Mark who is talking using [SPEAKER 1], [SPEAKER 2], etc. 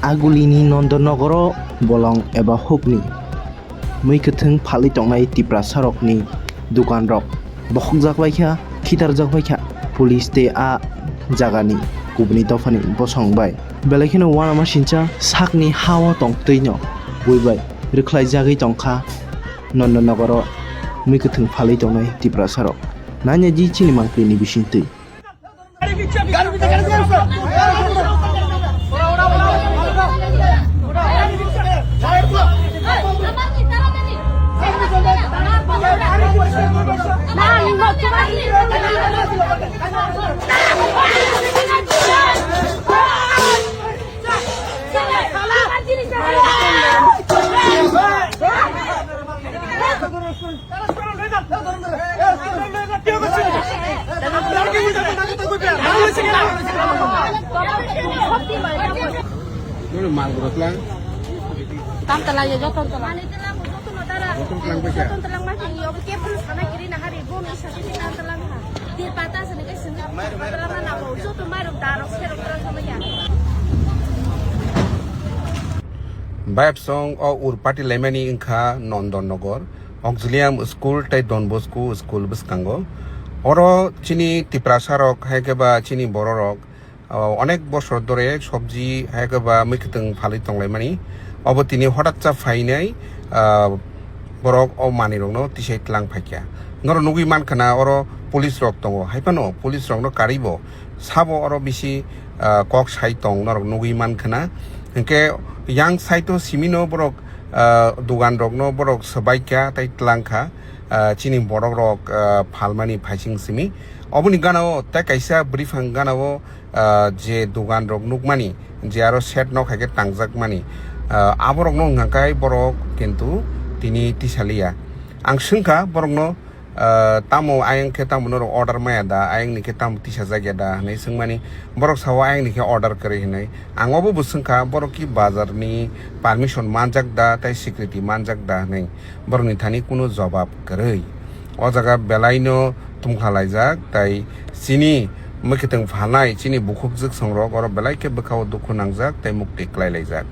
[SPEAKER 1] आगुलिनि नंदनगरो बलं एबा हुकनि मैखोथों फालि तंनाय तिप्रासा रकनि दुगान रक बखokjak बायखा खिथारजाक बायखा पुलिस ते आ जागानि गुबुनि दफानि बसंबाय बेलाखिनो वानामा सिनचा साकनि हावा तंतैनो बुइबाय रोख्लाय जागै तंखा नंदनगरो मैखोथों फालि तंनाय तिप्रासा रक नान्या जी चिनि मांक्रिनि बिसिंतै
[SPEAKER 2] Tam telah ya joton telah. Joton telah masih yo kepul sana kiri nah hari bonus satu kita telah ha. Di patah sedikit sedikit. Telah mana mau joton marum darok serok terus sama ya.
[SPEAKER 3] Bosong or Urpati Lemani Inka Nandonogor Auxilium School Tai Don Bosco School Biskango Oro Chini Tiprasa Rock Hagaba Chini Borok অনেক বছর ধরে সবজি হায়গা মিখতং ফালিতং লাইমানি অবতিনি হঠাৎ চা ফাইনাই বরক ও মানি রংনো তিসাই তলাং ফাইকিয়া নর নুগি মানখানা অর পুলিশ রক দङ হাইপানো পুলিশ রংনো কারিবো সাবো অর বিসি কক সাইতং নর নুগি মানখানা এনকে ইয়াং সাইতো সিমিনো বরক দুগান রকনো বরক সবাইকা তাই তলাংখা চিনি বরক রক ফালমানি ফাইসিং সিমি অবনি গানাও তাই কাইসা ব্রিফাং গানাও যে দুগান রক নুকমানি যে আরো সেট ন খাইকে টাংজাক মানি আবরক ন ngakai borok কিন্তু তিনি তিসালিয়া আং সংখা borok no tamo ayang ke tamo no order maya da ayang ni ke tamo tisa jagya da nei sungmani borok sawa ayang ni ke order kare hinai ang obo busungkha borok ki bazar ni permission manjak da tai security manjak da nei borok ni thani kuno jawab korei o jaga belaino tumkhalaijak tai sini मैखोथों फानाय चिनि बुखकजक संग्रक और बेलायके बोखाव दुखु नांजाक tai mukti klailajak